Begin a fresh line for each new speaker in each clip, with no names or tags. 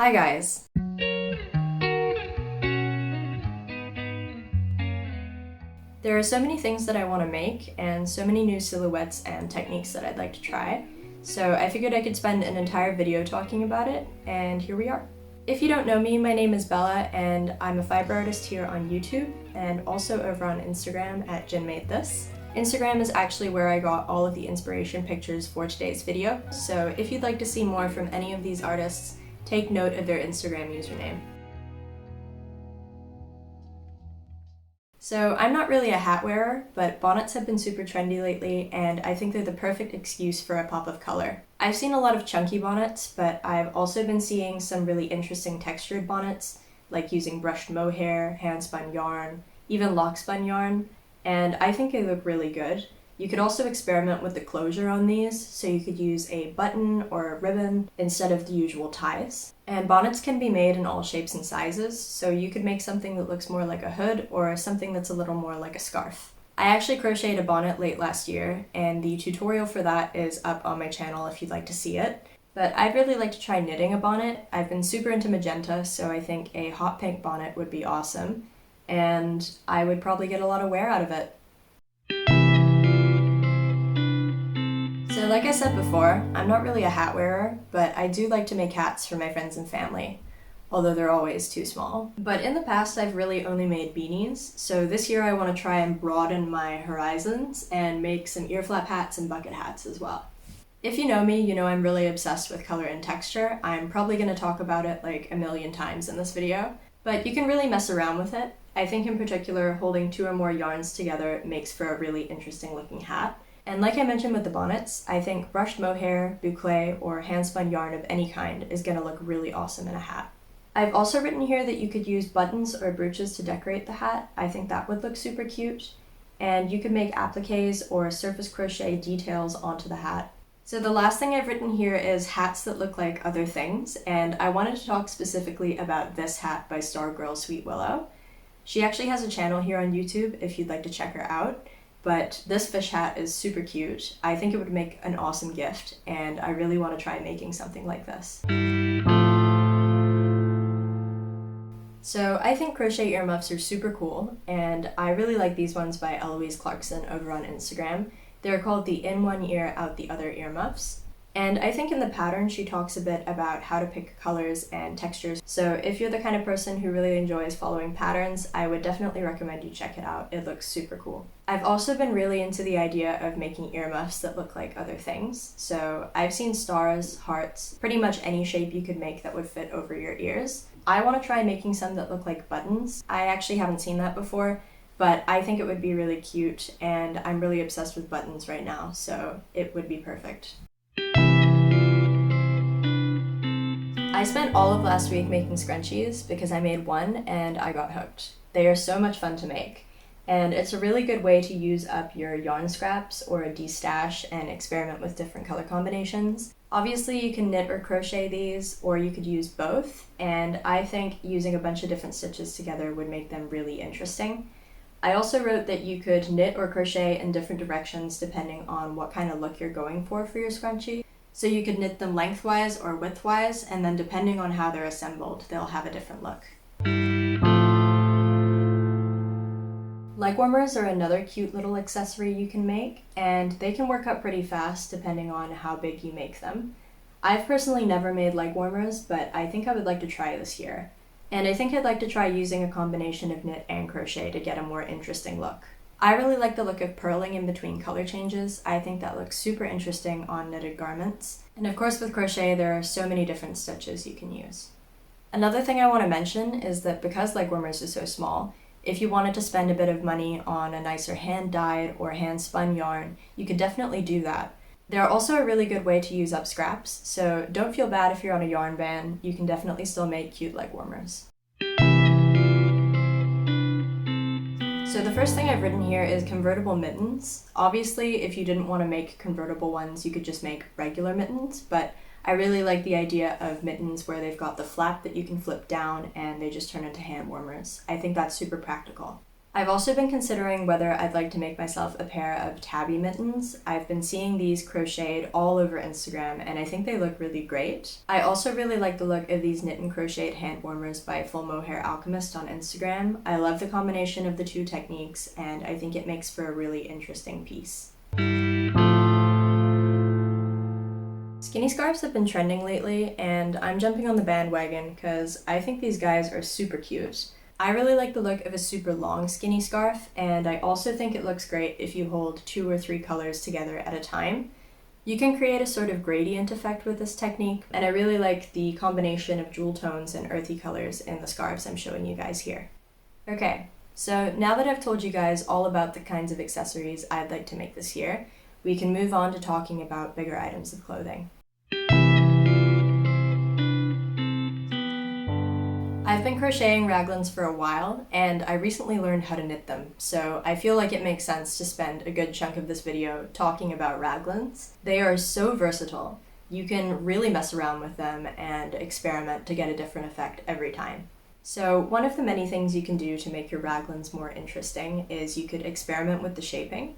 Hi guys! There are so many things that I want to make and so many new silhouettes and techniques that I'd like to try, so I figured I could spend an entire video talking about it, and here we are. If you don't know me, my name is Bella and I'm a fiber artist here on YouTube and also over on Instagram at jinmadethis. Instagram is actually where I got all of the inspiration pictures for today's video, so if you'd like to see more from any of these artists, take note of their Instagram username. So I'm not really a hat wearer, but bonnets have been super trendy lately, and I think they're the perfect excuse for a pop of color. I've seen a lot of chunky bonnets, but I've also been seeing some really interesting textured bonnets, like using brushed mohair, hand-spun yarn, even lock-spun yarn, and I think they look really good. You could also experiment with the closure on these, so you could use a button or a ribbon instead of the usual ties. And bonnets can be made in all shapes and sizes, so you could make something that looks more like a hood or something that's a little more like a scarf. I actually crocheted a bonnet late last year, and the tutorial for that is up on my channel if you'd like to see it. But I'd really like to try knitting a bonnet. I've been super into magenta, so I think a hot pink bonnet would be awesome, and I would probably get a lot of wear out of it. So like I said before, I'm not really a hat wearer, but I do like to make hats for my friends and family, although they're always too small. But in the past, I've really only made beanies, so this year I want to try and broaden my horizons and make some ear flap hats and bucket hats as well. If you know me, you know I'm really obsessed with color and texture. I'm probably going to talk about it like a million times in this video, but you can really mess around with it. I think in particular, holding 2 or more yarns together makes for a really interesting looking hat. And like I mentioned with the bonnets, I think brushed mohair, boucle, or hand-spun yarn of any kind is going to look really awesome in a hat. I've also written here that you could use buttons or brooches to decorate the hat. I think that would look super cute. And you could make appliques or surface crochet details onto the hat. So the last thing I've written here is hats that look like other things, and I wanted to talk specifically about this hat by Stargirl Sweet Willow. She actually has a channel here on YouTube if you'd like to check her out. But this fish hat is super cute. I think it would make an awesome gift, and I really want to try making something like this. So I think crochet earmuffs are super cool, and I really like these ones by Eloise Clarkson over on Instagram. They're called the In One Ear, Out the Other earmuffs. And I think in the pattern she talks a bit about how to pick colors and textures. So if you're the kind of person who really enjoys following patterns, I would definitely recommend you check it out. It looks super cool. I've also been really into the idea of making earmuffs that look like other things. So I've seen stars, hearts, pretty much any shape you could make that would fit over your ears. I want to try making some that look like buttons. I actually haven't seen that before, but I think it would be really cute, and I'm really obsessed with buttons right now, so it would be perfect. I spent all of last week making scrunchies because I made one and I got hooked. They are so much fun to make, and it's a really good way to use up your yarn scraps or de-stash and experiment with different color combinations. Obviously you can knit or crochet these, or you could use both, and I think using a bunch of different stitches together would make them really interesting. I also wrote that you could knit or crochet in different directions depending on what kind of look you're going for your scrunchie. So you could knit them lengthwise or widthwise, and then depending on how they're assembled, they'll have a different look. Legwarmers are another cute little accessory you can make, and they can work up pretty fast depending on how big you make them. I've personally never made legwarmers, but I think I would like to try this year. And I think I'd like to try using a combination of knit and crochet to get a more interesting look. I really like the look of purling in between color changes. I think that looks super interesting on knitted garments. And of course with crochet there are so many different stitches you can use. Another thing I want to mention is that because legwarmers is so small, if you wanted to spend a bit of money on a nicer hand-dyed or hand-spun yarn, you could definitely do that. They're also a really good way to use up scraps, so don't feel bad if you're on a yarn ban. You can definitely still make cute legwarmers. So the first thing I've written here is convertible mittens. Obviously, if you didn't want to make convertible ones, you could just make regular mittens, but I really like the idea of mittens where they've got the flap that you can flip down and they just turn into hand warmers. I think that's super practical. I've also been considering whether I'd like to make myself a pair of tabby mittens. I've been seeing these crocheted all over Instagram and I think they look really great. I also really like the look of these knit and crocheted handwarmers by Full Mohair Alchemist on Instagram. I love the combination of the two techniques and I think it makes for a really interesting piece. Skinny scarves have been trending lately and I'm jumping on the bandwagon because I think these guys are super cute. I really like the look of a super long skinny scarf, and I also think it looks great if you hold 2 or 3 colors together at a time. You can create a sort of gradient effect with this technique, and I really like the combination of jewel tones and earthy colors in the scarves I'm showing you guys here. Okay, so now that I've told you guys all about the kinds of accessories I'd like to make this year, we can move on to talking about bigger items of clothing. I've been crocheting Raglans for a while, and I recently learned how to knit them, so I feel like it makes sense to spend a good chunk of this video talking about Raglans. They are so versatile. You can really mess around with them and experiment to get a different effect every time. So one of the many things you can do to make your Raglans more interesting is you could experiment with the shaping.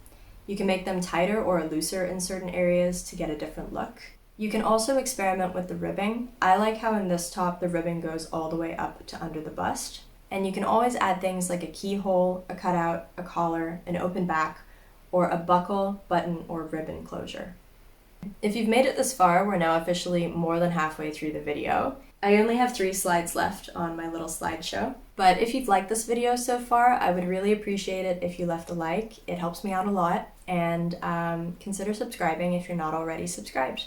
You can make them tighter or looser in certain areas to get a different look. You can also experiment with the ribbing. I like how in this top the ribbing goes all the way up to under the bust. And you can always add things like a keyhole, a cutout, a collar, an open back, or a buckle, button, or ribbon closure. If you've made it this far, we're now officially more than halfway through the video. I only have 3 slides left on my little slideshow. But if you've liked this video so far, I would really appreciate it if you left a like. It helps me out a lot. And consider subscribing if you're not already subscribed.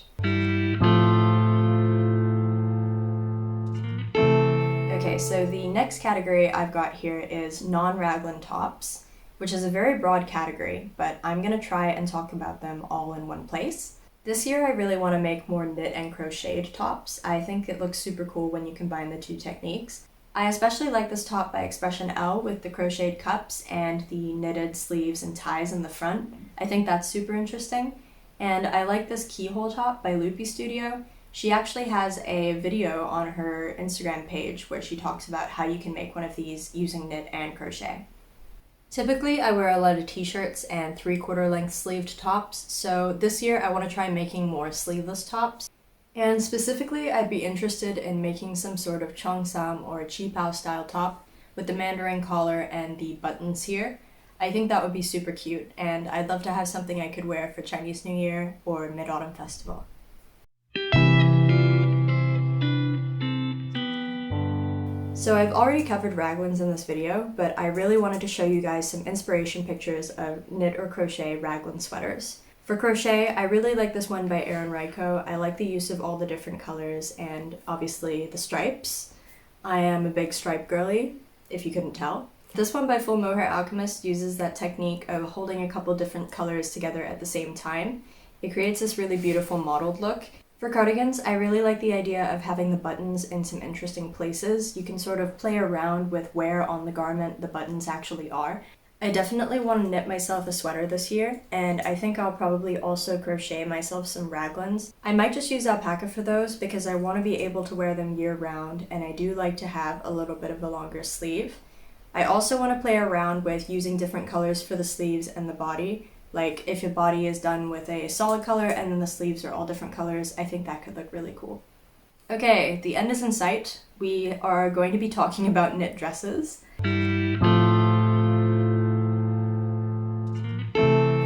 Okay, so the next category I've got here is non-raglan tops, which is a very broad category, but I'm gonna try and talk about them all in one place. This year I really want to make more knit and crocheted tops. I think it looks super cool when you combine the two techniques. I especially like this top by Expression L with the crocheted cups and the knitted sleeves and ties in the front. I think that's super interesting. And I like this keyhole top by Loopy Studio. She actually has a video on her Instagram page where she talks about how you can make one of these using knit and crochet. Typically, I wear a lot of t-shirts and 3/4 length sleeved tops, so this year I want to try making more sleeveless tops. And specifically, I'd be interested in making some sort of cheongsam or qipao style top with the mandarin collar and the buttons here. I think that would be super cute, and I'd love to have something I could wear for Chinese New Year or Mid-Autumn Festival. So I've already covered Raglans in this video, but I really wanted to show you guys some inspiration pictures of knit or crochet raglan sweaters. For crochet, I really like this one by Erin Ryko. I like the use of all the different colors and obviously the stripes. I am a big stripe girly, if you couldn't tell. This one by Full Mohair Alchemist uses that technique of holding a couple different colors together at the same time. It creates this really beautiful mottled look. For cardigans, I really like the idea of having the buttons in some interesting places. You can sort of play around with where on the garment the buttons actually are. I definitely want to knit myself a sweater this year, and I think I'll probably also crochet myself some raglans. I might just use alpaca for those because I want to be able to wear them year-round, and I do like to have a little bit of a longer sleeve. I also want to play around with using different colors for the sleeves and the body. Like if your body is done with a solid color and then the sleeves are all different colors, I think that could look really cool. Okay, the end is in sight. We are going to be talking about knit dresses.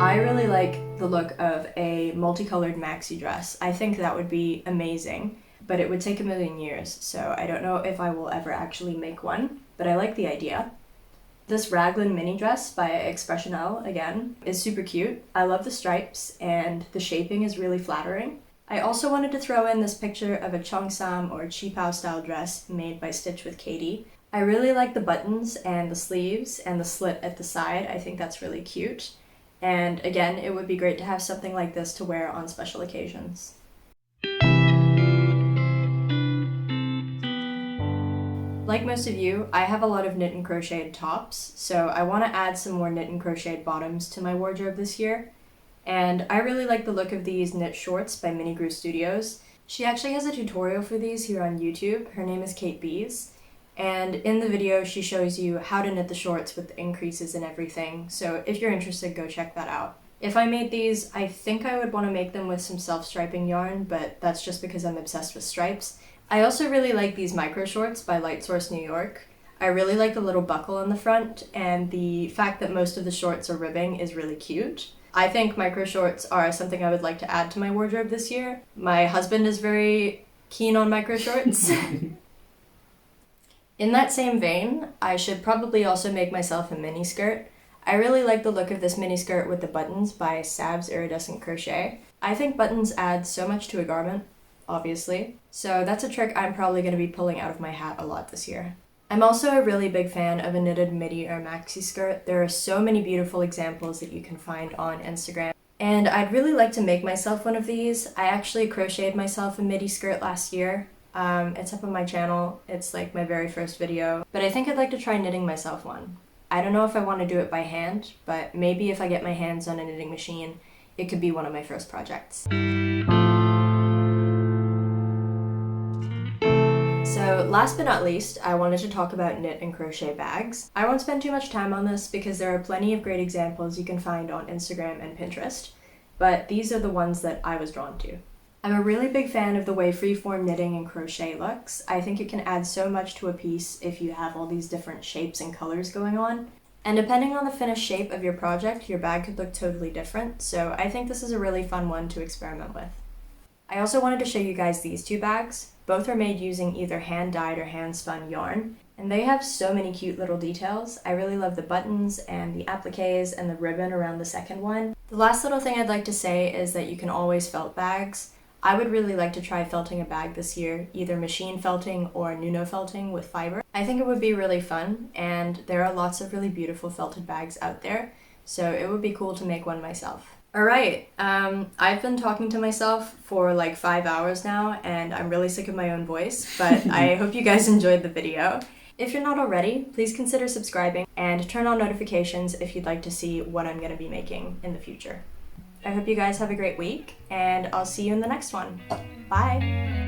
I really like the look of a multicolored maxi dress. I think that would be amazing, but it would take a million years, so I don't know if I will ever actually make one, but I like the idea. This raglan mini dress by Expression L, again, is super cute. I love the stripes, and the shaping is really flattering. I also wanted to throw in this picture of a cheongsam or qipao style dress made by Stitch with Katie. I really like the buttons and the sleeves and the slit at the side. I think that's really cute. And again, it would be great to have something like this to wear on special occasions. Like most of you, I have a lot of knit and crocheted tops, so I want to add some more knit and crocheted bottoms to my wardrobe this year. And I really like the look of these knit shorts by Minigrew Studios. She actually has a tutorial for these here on YouTube. Her name is Kate Bees. And in the video, she shows you how to knit the shorts with the increases and everything. So if you're interested, go check that out. If I made these, I think I would want to make them with some self-striping yarn, but that's just because I'm obsessed with stripes. I also really like these micro shorts by Lightsource New York. I really like the little buckle on the front, and the fact that most of the shorts are ribbing is really cute. I think micro shorts are something I would like to add to my wardrobe this year. My husband is very keen on micro shorts. In that same vein, I should probably also make myself a mini skirt. I really like the look of this mini skirt with the buttons by Sab's Iridescent Crochet. I think buttons add so much to a garment, obviously, so that's a trick I'm probably going to be pulling out of my hat a lot this year. I'm also a really big fan of a knitted midi or maxi skirt. There are so many beautiful examples that you can find on Instagram, and I'd really like to make myself one of these. I actually crocheted myself a midi skirt last year. It's up on my channel. It's like my very first video, but I think I'd like to try knitting myself one. I don't know if I want to do it by hand, but maybe if I get my hands on a knitting machine, it could be one of my first projects. So last but not least, I wanted to talk about knit and crochet bags. I won't spend too much time on this because there are plenty of great examples you can find on Instagram and Pinterest, but these are the ones that I was drawn to. I'm a really big fan of the way freeform knitting and crochet looks. I think it can add so much to a piece if you have all these different shapes and colors going on. And depending on the finished shape of your project, your bag could look totally different, so I think this is a really fun one to experiment with. I also wanted to show you guys these two bags. Both are made using either hand-dyed or hand-spun yarn, and they have so many cute little details. I really love the buttons and the appliques and the ribbon around the second one. The last little thing I'd like to say is that you can always felt bags. I would really like to try felting a bag this year, either machine felting or Nuno felting with fiber. I think it would be really fun, and there are lots of really beautiful felted bags out there, so it would be cool to make one myself. Alright, I've been talking to myself for like 5 hours now, and I'm really sick of my own voice, but I hope you guys enjoyed the video. If you're not already, please consider subscribing and turn on notifications if you'd like to see what I'm going to be making in the future. I hope you guys have a great week, and I'll see you in the next one. Bye!